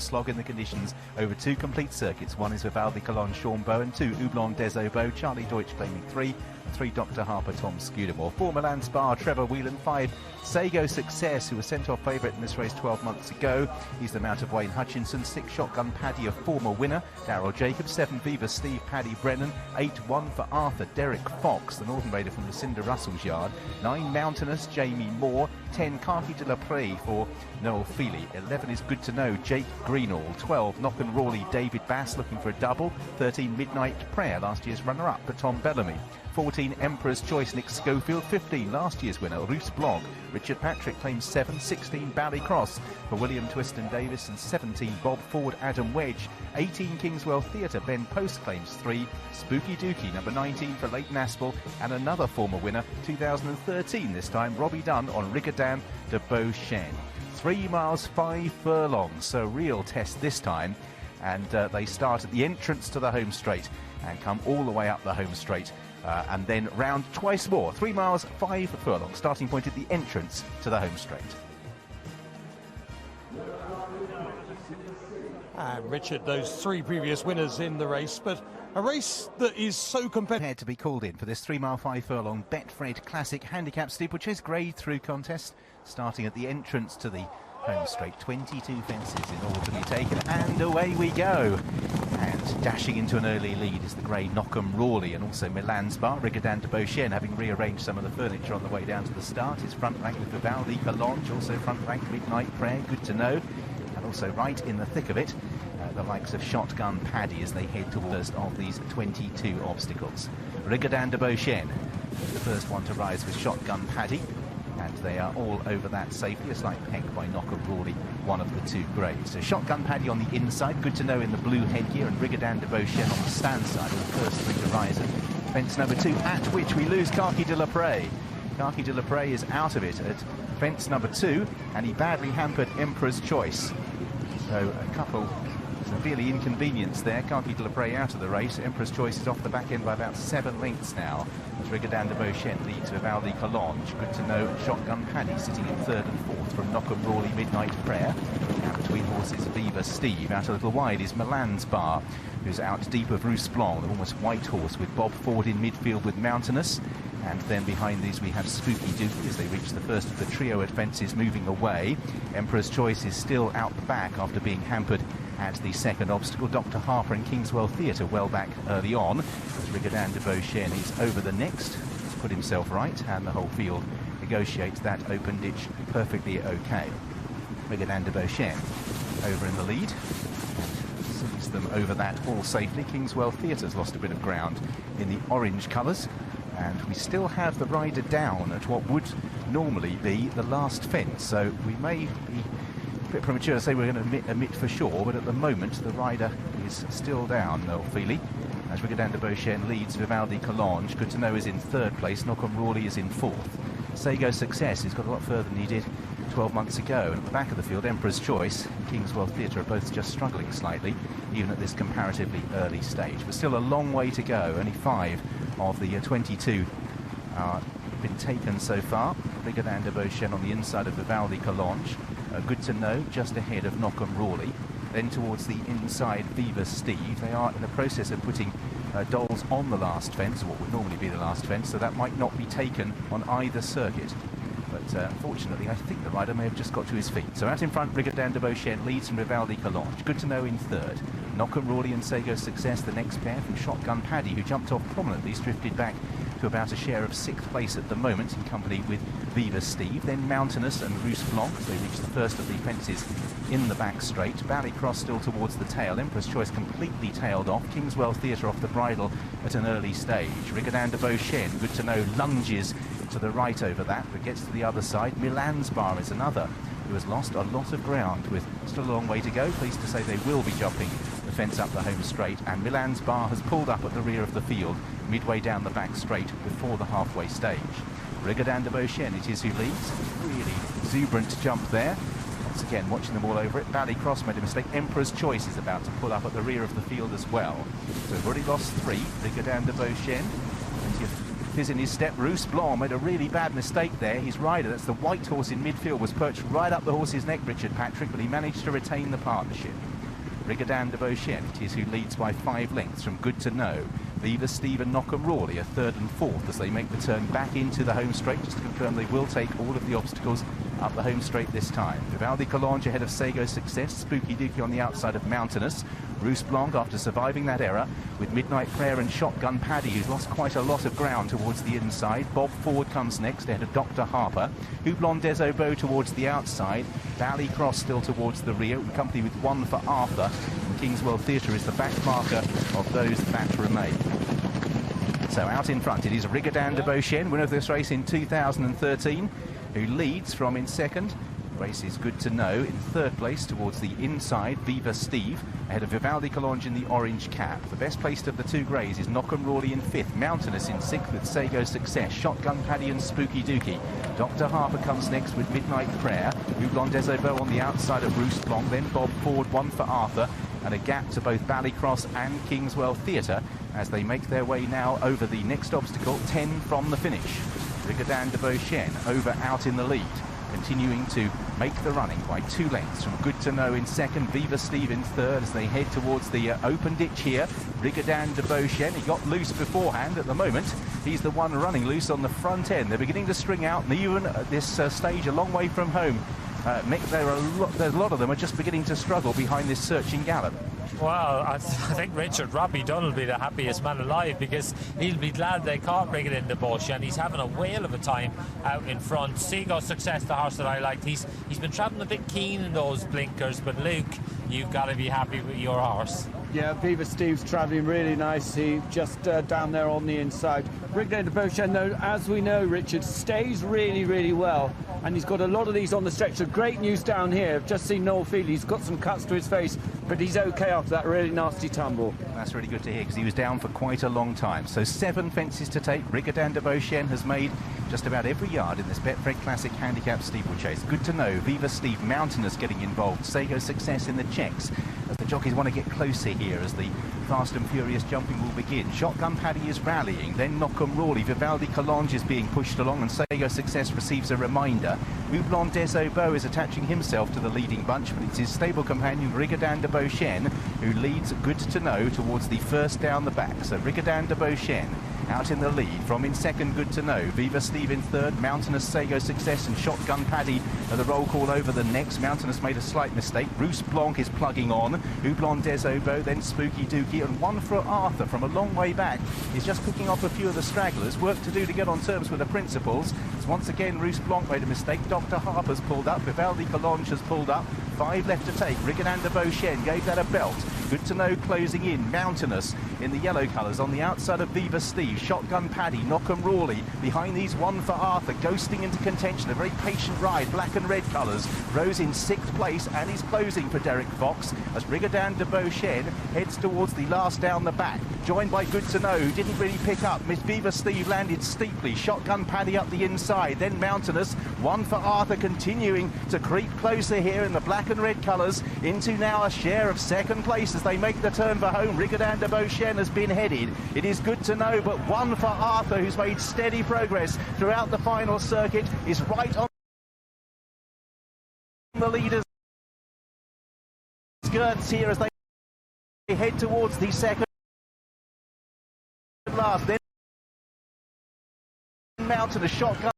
slog in the conditions over 2 complete circuits. 1 is Vivaldi Cologne, Sean Bowen, 2 Houblon des Obeaux, Charlie Deutsch claiming 3, 3 Dr. Harper, Tom Scudamore, 4 Milan Spa, Trevor Whelan, 5 Sago Success, who was sent off favourite in this race 12 months ago. He's the mount of Wayne Hutchinson. 6 Shotgun Paddy, a former winner, Darryl Jacobs. 7 Viva Steve, Paddy Brennan. 8 1 for Arthur, Derek Fox, the Northern Raider from Lucinda Russell's yard. 9 Mountainous, Jamie Moore. 10 Khaki de la Prée for Noel Feely. 11 is Good to Know, Jake Greenall. 12 Knock and Rawley, David Bass looking for a double. 13 Midnight Prayer, last year's runner-up for Tom Bellamy. 14 Emperor's Choice, Nick Schofield. 15 last year's winner, Roos Blog. Richard Patrick claims 7. 16 Ballycross for William Twiston Davis, and 17 Bob Ford, Adam Wedge. 18 Kingswell Theatre, Ben Post claims 3. Spooky Dookie, number 19 for Leighton Aspel, and another former winner, 2013 this time, Robbie Dunn on Rigadan de Beauchesne. 3 miles 5 furlongs, so real test this time, and they start at the entrance to the home straight and come all the way up the home straight. And then round twice more. 3 miles 5 furlongs, starting point at the entrance to the home straight. And Richard, those 3 previous winners in the race, but a race that is so competitive. To be called in for this 3 mile 5 furlong Betfred Classic Handicap steeplechase grade through contest, starting at the entrance to the home straight. 22 fences in all to be taken, and away we go. And dashing into an early lead is the grey Knockham Rawley, and also Milan Spa, Rigadan de Beauchesne, having rearranged some of the furniture on the way down to the start. His front rank with Vivaldi Cologne, also front rank Midnight Prayer, Good to Know, and also right in the thick of it, the likes of Shotgun Paddy as they head towards of these 22 obstacles. Rigadan de Beauchesne, the first one to rise with Shotgun Paddy, and they are all over that safely. A slight peck by Knockham Rawley, one of the 2 greys. So Shotgun Paddy on the inside, Good to Know in the blue headgear, and Rigadan de Beauchesne on the stand side, the first 3 to rise at fence number 2, at which we lose Khaki de la Prée. Khaki de la Prée is out of it at fence number 2, and he badly hampered Emperor's Choice. So a couple severely inconvenienced there. Khaki de la Prée out of the race. Emperor's Choice is off the back end by about 7 lengths now, as Rigadan de Beauchesne leads Vivaldi Cologne. Good to Know, Shotgun Paddy sitting in 3rd and 4th from Knockham Rawley, Midnight Prayer. Out between horses Viva Steve. Out a little wide is Milan Spa, who's out deep of Roos Blanc, the almost white horse, with Bob Ford in midfield with Mountainous. And then behind these we have Spooky Dookie as they reach the first of the trio at fences moving away. Emperor's Choice is still out the back after being hampered at the second obstacle. Dr. Harper and Kingswell Theatre well back early on, as Rigadan de Beauchesne is over the next, to put himself right, and the whole field negotiates that open ditch perfectly okay. Rigadan de Beauchesne over in the lead, sees them over that all safely. Kingswell Theatre's lost a bit of ground in the orange colours, and we still have the rider down at what would normally be the last fence, so we may be a bit premature to say we're going to omit for sure, but at the moment the rider is still down, Noel Feely, as Rigadan de Beauchesne leads Vivaldi Cologne. Good to Know is in 3rd place, Knockham Rawley is in 4th. Sago Success has got a lot further than he did 12 months ago, and at the back of the field Emperor's Choice and Kingswell Theatre are both just struggling slightly, even at this comparatively early stage, but still a long way to go. Only 5 of the 22 are been taken so far. Rigadan de Beauchesne on the inside of Vivaldi Cologne. Good to Know just ahead of Knockham Rawley. Then towards the inside Viva Steve. They are in the process of putting dolls on the last fence, what would normally be the last fence, so that might not be taken on either circuit. But unfortunately, I think the rider may have just got to his feet. So out in front, Rigadan de Beauchesne leads from Vivaldi Cologne. Good to Know in 3rd. Knockham Rawley and Sago Success, the next pair from Shotgun Paddy, who jumped off prominently, drifted back to about a share of 6th place at the moment, in company with Viva Steve. Then Mountainous and Roos Blanc, they reach the first of the fences in the back straight. Ballycross still towards the tail. Emperor's Choice completely tailed off. Kingswell Theatre off the bridle at an early stage. Rigadan de Beauchesne, Good to Know, lunges to the right over that, but gets to the other side. Milan Spa is another who has lost a lot of ground, with still a long way to go. Pleased to say they will be jumping the fence up the home straight, and Milan Spa has pulled up at the rear of the field midway down the back straight before the halfway stage. Rigadan de Beauchesne it is who leads. Really exuberant jump there. Once again, watching them all over it. Ballycross made a mistake. Emperor's Choice is about to pull up at the rear of the field as well. So we've already lost 3. Rigadan de Beauchesne, plenty of is in his step. Houblon made a really bad mistake there. His rider, that's the white horse in midfield, was perched right up the horse's neck, Richard Patrick, but he managed to retain the partnership. Rigodan de Beauchesne, it is who leads by 5 lengths from Goodtoknow. Viva Steve and Knockham Rawley are 3rd and 4th as they make the turn back into the home straight. Just to confirm, they will take all of the obstacles up the home straight this time. Vivaldi Collonge ahead of Sego Success. Spooky Dookie on the outside of Mountainous. Houblon after surviving that error with Midnight Prayer and Shotgun Paddy, who's lost quite a lot of ground towards the inside. Bob Ford comes next ahead of Dr. Harper. Houblon des Obeaux towards the outside. Valley Cross still towards the rear, in company with 1 for Arthur. And Kingswell Theatre is the back marker of those that remain. So out in front it is Rigodan de Beauchesne, winner of this race in 2013, who leads from in second. Race is Goodtoknow in 3rd place towards the inside. Viva Steve ahead of Vivaldi Collonge in the orange cap. The best placed of the 2 greys is Knockham Rawley in 5th. Mountainous in 6th with Sego Success. Shotgun Paddy and Spooky Dookie. Dr. Harper comes next with Midnight Prayer. Houblon des Obeaux on the outside of Houblon. Then Bob Ford, 1 for Arthur. And a gap to both Ballycross and Kingswell Theatre as they make their way now over the next obstacle, 10 from the finish. Rigodan de Beauchesne over out in the lead, continuing to make the running by 2 lengths from Goodtoknow in 2nd, Viva Steve in 3rd as they head towards the open ditch here. Rigodan de Beauchesne, he got loose beforehand. At the moment, he's the one running loose on the front end. They're beginning to string out, and even at this stage, a long way from home, Mick, there's a lot of them are just beginning to struggle behind this searching gallop. Well, I think Richard Robbie Dunn will be the happiest man alive, because he'll be glad they caught Rigodan de Beauchesne. He's having a whale of a time out in front. Sego Success, the horse that I liked, he's been travelling a bit keen in those blinkers, but Luke, you've got to be happy with your horse. Yeah, Viva Steve's travelling really nicely, just down there on the inside. Rigodan de Beauchesne, though, as we know, Richard, stays really, really well, and he's got a lot of these on the stretch. So great news down here. I've just seen Noel Feely. He's got some cuts to his face, but he's okay after that really nasty tumble. That's really good to hear, because he was down for quite a long time. So 7 fences to take. Rigodan de Beauchesne has made just about every yard in this Betfred Classic Handicap steeplechase. Goodtoknow, Viva Steve, Mountainous getting involved. Sego Success in the checks as the jockeys want to get closer here as the fast and furious jumping will begin. Shotgun Paddy is rallying, then Knockham Rawley. Vivaldi Collonge is being pushed along, and Sego Success receives a reminder. Houblon des Obeaux is attaching himself to the leading bunch, but it's his stable companion Rigodan de Beauchesne who leads Goodtoknow towards the first down the back. So Rigodan de Beauchesne out in the lead. From in 2nd, Goodtoknow. Viva Steve in 3rd. Mountainous, Sego Success and Shotgun Paddy are the roll call over the next. Mountainous made a slight mistake. Houblon is plugging on. Houblon des Obeaux, then Spooky Dookie, and 1 for Arthur from a long way back. He's just picking off a few of the stragglers. Work to do to get on terms with the principals. As once again, Houblon made a mistake. Dr. Harper's pulled up. Vivaldi Collonge has pulled up. 5 left to take. Rigodan de Beauchesne gave that a belt. Goodtoknow closing in. Mountainous in the yellow colours on the outside of Viva Steve. Shotgun Paddy, Knockham Rawley. Behind these, 1 for Arthur, ghosting into contention. A very patient ride, black and red colours. Rose in 6th place and is closing for Derek Fox as Rigodan de Beauchesne heads towards the last down the back. Joined by Goodtoknow, who didn't really pick up. Miss Viva Steve landed steeply. Shotgun Paddy up the inside. Then Mountainous. 1 for Arthur continuing to creep closer here in the black and red colours into now a share of 2nd place as they make the turn for home. Rigodan de Beauchesne has been headed. It is Goodtoknow, but 1 for Arthur, who's made steady progress throughout the final circuit, is right on the leaders' skirts here as they head towards the 2nd last. Then Mountainous, Shotgun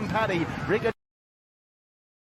Paddy, Rigodan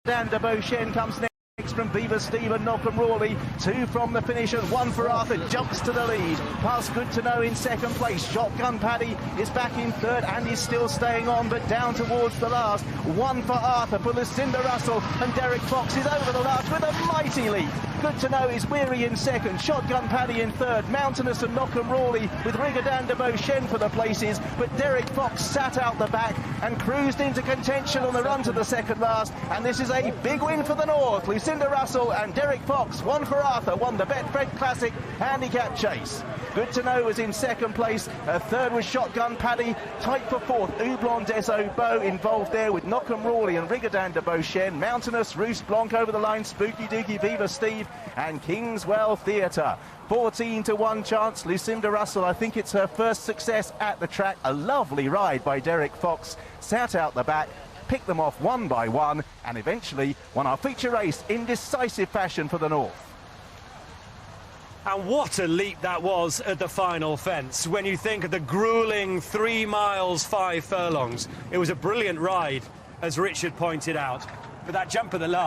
de Beauchesne comes next from Viva Steve and Knockham Rawley. 2 from the finish and 1 for Arthur jumps to the lead. Past Goodtoknow in 2nd place. Shotgun Paddy is back in 3rd and is still staying on, but down towards the last. 1 for Arthur for Lucinda Russell, and Derek Fox is over the last with a mighty leap. Goodtoknow is weary in 2nd. Shotgun Paddy in 3rd. Mountainous and Knockham Rawley with Rigodan de Beauchesne for the places, but Derek Fox sat out the back and cruised into contention on the run to the 2nd last, and this is a big win for the North. Lucinda Russell and Derek Fox, 1 for Arthur, won the Betfred Classic Handicap Chase. Goodtoknow was in 2nd place. 3rd was Shotgun Paddy. Tight for 4th, Houblon des Obeaux involved there with Knockham Rawley and Rigodan de Beauchesne. Mountainous, Houblon over the line, Spooky Dookie, Viva Steve and Kingswell Theatre. 14-1 chance. Lucinda Russell, I think it's her first success at the track. A lovely ride by Derek Fox. Sat out the back, picked them off one by one, and eventually won our feature race in decisive fashion for the North. And what a leap that was at the final fence. When you think of the gruelling 3 miles, 5 furlongs, it was a brilliant ride, as Richard pointed out. But that jump at the last...